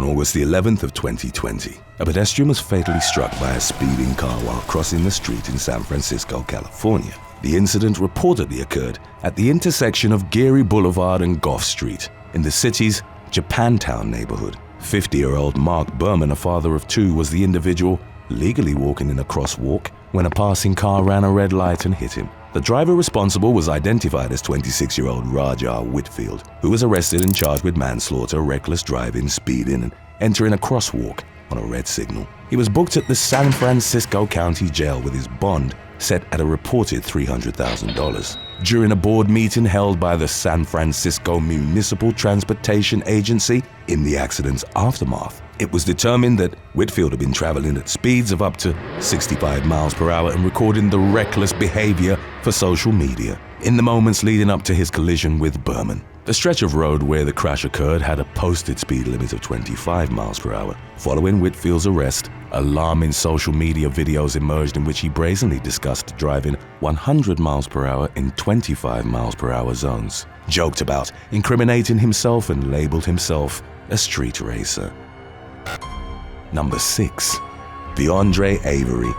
On August the 11th of 2020, a pedestrian was fatally struck by a speeding car while crossing the street in San Francisco, California. The incident reportedly occurred at the intersection of Geary Boulevard and Gough Street in the city's Japantown neighborhood. 50-year-old Mark Berman, a father of two, was the individual legally walking in a crosswalk when a passing car ran a red light and hit him. The driver responsible was identified as 26-year-old Raja Whitfield, who was arrested and charged with manslaughter, reckless driving, speeding, and entering a crosswalk on a red signal. He was booked at the San Francisco County Jail with his bond set at a reported $300,000. During a board meeting held by the San Francisco Municipal Transportation Agency in the accident's aftermath, it was determined that Whitfield had been traveling at speeds of up to 65 miles per hour and recording the reckless behavior for social media in the moments leading up to his collision with Berman. The stretch of road where the crash occurred had a posted speed limit of 25 miles per hour. Following Whitfield's arrest, alarming social media videos emerged in which he brazenly discussed driving 100 miles per hour in 25 miles per hour zones, joked about incriminating himself, and labeled himself a street racer. Number 6. Viondre Avery.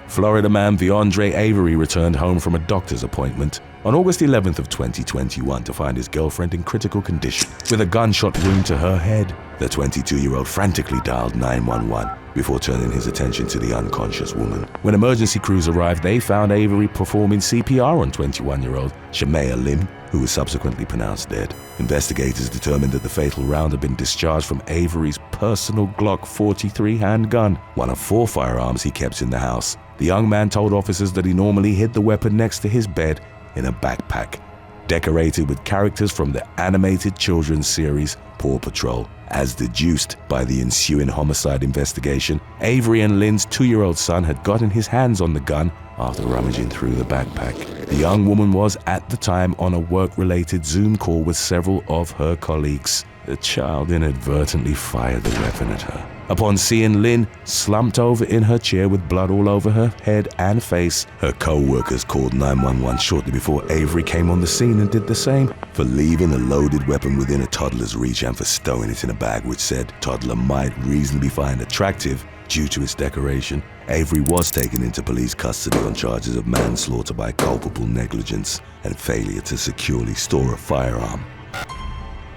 Florida man Viondre Avery returned home from a doctor's appointment on August 11th of 2021 to find his girlfriend in critical condition with a gunshot wound to her head. The 22-year-old frantically dialed 911 before turning his attention to the unconscious woman. When emergency crews arrived, they found Avery performing CPR on 21-year-old Shemaya Lim, who was subsequently pronounced dead. Investigators determined that the fatal round had been discharged from Avery's personal Glock 43 handgun, one of 4 firearms he kept in the house. The young man told officers that he normally hid the weapon next to his bed in a backpack, decorated with characters from the animated children's series Paw Patrol. As deduced by the ensuing homicide investigation, Avery and Lynn's 2-year-old son had gotten his hands on the gun after rummaging through the backpack. The young woman was at the time on a work-related Zoom call with several of her colleagues. The child inadvertently fired the weapon at her. Upon seeing Lynn slumped over in her chair with blood all over her head and face, her co-workers called 911 shortly before Avery came on the scene and did the same. For leaving a loaded weapon within a toddler's reach and for stowing it in a bag which said toddler might reasonably find attractive due to its decoration, Avery was taken into police custody on charges of manslaughter by culpable negligence and failure to securely store a firearm.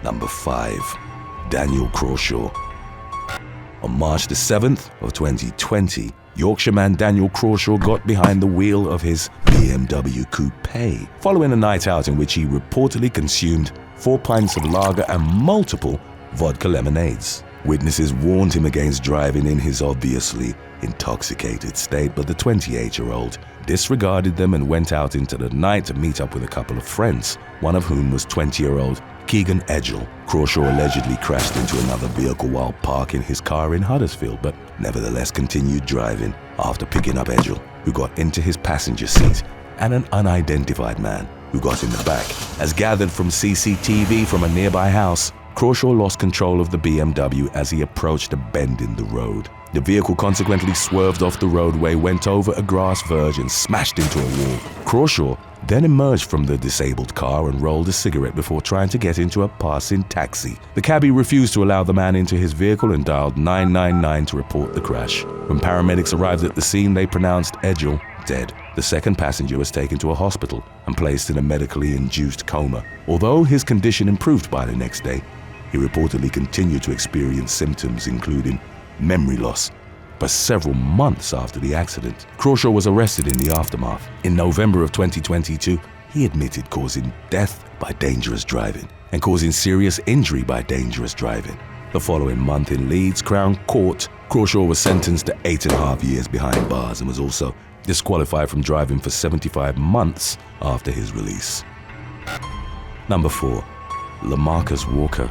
Number 5. Daniel Crawshaw. On March the 7th of 2020, Yorkshire man Daniel Crawshaw got behind the wheel of his BMW coupe following a night out in which he reportedly consumed 4 pints of lager and multiple vodka lemonades. Witnesses warned him against driving in his obviously intoxicated state, but the 28-year-old disregarded them and went out into the night to meet up with a couple of friends, one of whom was 20-year-old Keegan Edgell. Crawshaw allegedly crashed into another vehicle while parking his car in Huddersfield, but nevertheless continued driving after picking up Edgell, who got into his passenger seat, and an unidentified man who got in the back. As gathered from CCTV from a nearby house, Crawshaw lost control of the BMW as he approached a bend in the road. The vehicle consequently swerved off the roadway, went over a grass verge and smashed into a wall. Crawshaw then emerged from the disabled car and rolled a cigarette before trying to get into a passing taxi. The cabbie refused to allow the man into his vehicle and dialed 999 to report the crash. When paramedics arrived at the scene, they pronounced Edgell dead. The second passenger was taken to a hospital and placed in a medically induced coma. Although his condition improved by the next day, he reportedly continued to experience symptoms including memory loss for several months after the accident. Crawshaw was arrested in the aftermath. In November of 2022, he admitted causing death by dangerous driving and causing serious injury by dangerous driving. The following month in Leeds Crown Court, Crawshaw was sentenced to 8.5 years behind bars and was also disqualified from driving for 75 months after his release. Number 4. LEMARCUS Walker.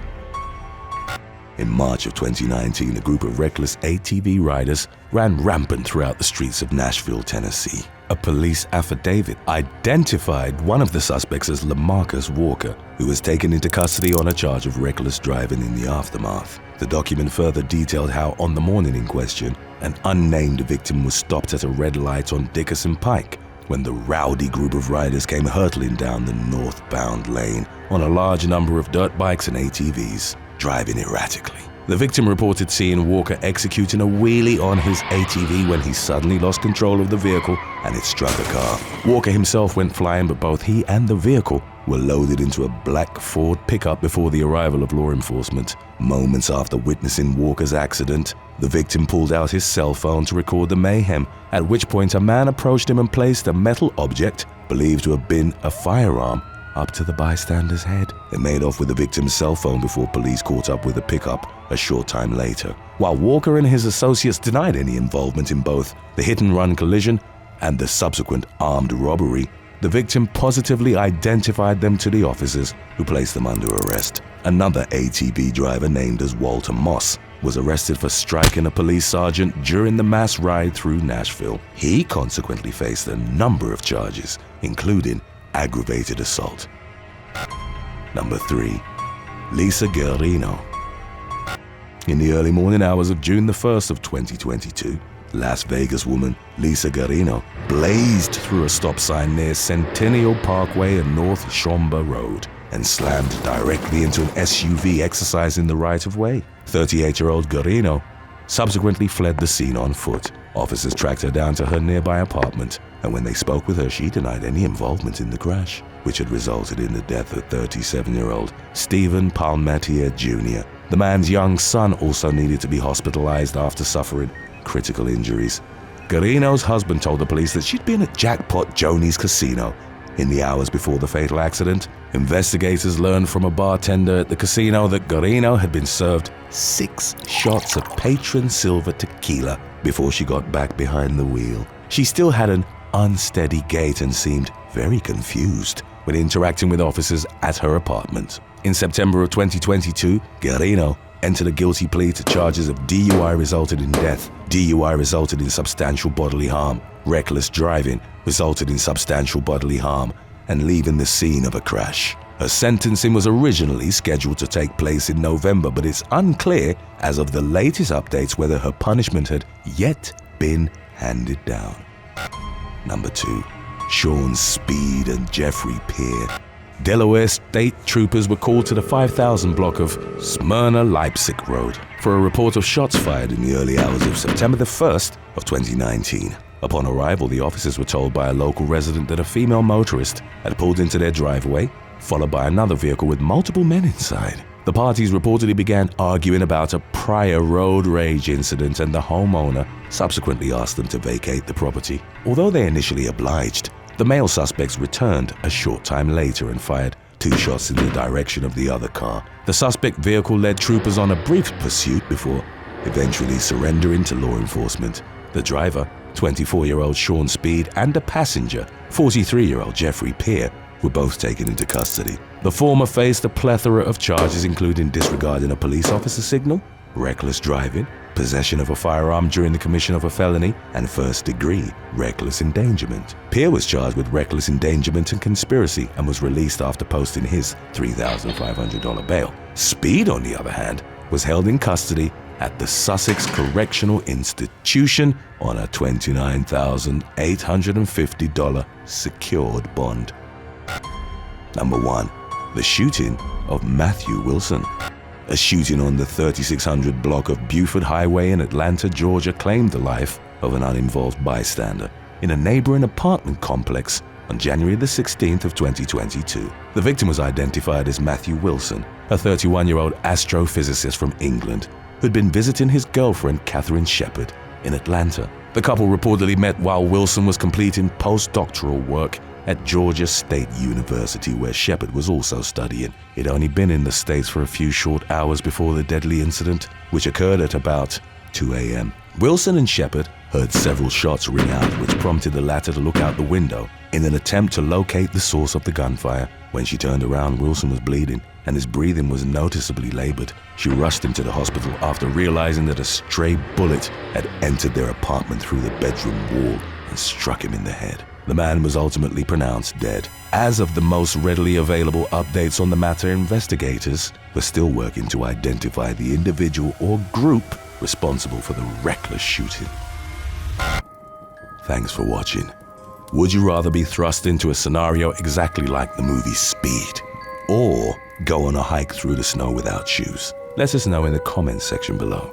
In March of 2019, a group of reckless ATV riders ran rampant throughout the streets of Nashville, Tennessee. A police affidavit identified one of the suspects as LEMARCUS Walker, who was taken into custody on a charge of reckless driving in the aftermath. The document further detailed how, on the morning in question, an unnamed victim was stopped at a red light on Dickerson Pike when the rowdy group of riders came hurtling down the northbound lane on a large number of dirt bikes and ATVs. driving erratically. The victim reported seeing Walker executing a wheelie on his ATV when he suddenly lost control of the vehicle and it struck a car. Walker himself went flying, but both he and the vehicle were loaded into a black Ford pickup before the arrival of law enforcement. Moments after witnessing Walker's accident, the victim pulled out his cell phone to record the mayhem, at which point a man approached him and placed a metal object, believed to have been a firearm, up to the bystander's head. They made off with the victim's cell phone before police caught up with the pickup a short time later. While Walker and his associates denied any involvement in both the hit-and-run collision and the subsequent armed robbery, the victim positively identified them to the officers, who placed them under arrest. Another ATV driver named as Walter Moss was arrested for striking a police sergeant during the mass ride through Nashville. He consequently faced a number of charges, including aggravated assault. Number 3. Lisa GUERINO. In the early morning hours of June the 1st of 2022, Las Vegas woman Lisa GUERINO blazed through a stop sign near Centennial Parkway and North Shomba Road and slammed directly into an SUV exercising the right-of-way. 38-year-old GUERINO subsequently fled the scene on foot. Officers tracked her down to her nearby apartment, and when they spoke with her, she denied any involvement in the crash, which had resulted in the death of 37-year-old Stephen Palmetier Jr. The man's young son also needed to be hospitalized after suffering critical injuries. GUERINO's husband told the police that she'd been at Jackpot Joni's casino. In the hours before the fatal accident, investigators learned from a bartender at the casino that GUERINO had been served 6 shots of patron silver tequila before she got back behind the wheel. She still had an unsteady gait and seemed very confused when interacting with officers at her apartment. In September of 2022, GUERINO entered a guilty plea to charges of DUI resulted in death, DUI resulted in substantial bodily harm, reckless driving resulted in substantial bodily harm, and leaving the scene of a crash. Her sentencing was originally scheduled to take place in November, but it's unclear as of the latest updates whether her punishment had yet been handed down. Number 2. Sean Speed and Jeffrey Peer. Delaware state troopers were called to the 5000 block of Smyrna Leipzig Road for a report of shots fired in the early hours of September the 1st of 2019. Upon arrival, the officers were told by a local resident that a female motorist had pulled into their driveway, followed by another vehicle with multiple men inside. The parties reportedly began arguing about a prior road rage incident, and the homeowner subsequently asked them to vacate the property. Although they initially obliged, the male suspects returned a short time later and fired 2 shots in the direction of the other car. The suspect vehicle led troopers on a brief pursuit before eventually surrendering to law enforcement. The driver, 24-year-old Sean Speed, and the passenger, 43-year-old Jeffrey Peer, were both taken into custody. The former faced a plethora of charges, including disregarding a police officer's signal, reckless driving, possession of a firearm during the commission of a felony, and first-degree reckless endangerment. Peer was charged with reckless endangerment and conspiracy and was released after posting his $3,500 bail. Speed, on the other hand, was held in custody at the Sussex Correctional Institution on a $29,850 secured bond. Number 1. The shooting of Matthew Wilson. A shooting on the 3600 block of Buford Highway in Atlanta, Georgia claimed the life of an uninvolved bystander in a neighboring apartment complex on January the 16th of 2022. The victim was identified as Matthew Wilson, a 31-year-old astrophysicist from England who'd been visiting his girlfriend Catherine Shepard in Atlanta. The couple reportedly met while Wilson was completing postdoctoral work at Georgia State University, where Shepard was also studying. He'd only been in the States for a few short hours before the deadly incident, which occurred at about 2 a.m. Wilson and Shepard heard several shots ring out, which prompted the latter to look out the window in an attempt to locate the source of the gunfire. When she turned around, Wilson was bleeding, and his breathing was noticeably labored. She rushed him to the hospital after realizing that a stray bullet had entered their apartment through the bedroom wall and struck him in the head. The man was ultimately pronounced dead. As of the most readily available updates on the matter, investigators were still working to identify the individual or group responsible for the reckless shooting. Thanks for watching. Would you rather be thrust into a scenario exactly like the movie Speed, or go on a hike through the snow without shoes? Let us know in the comments section below.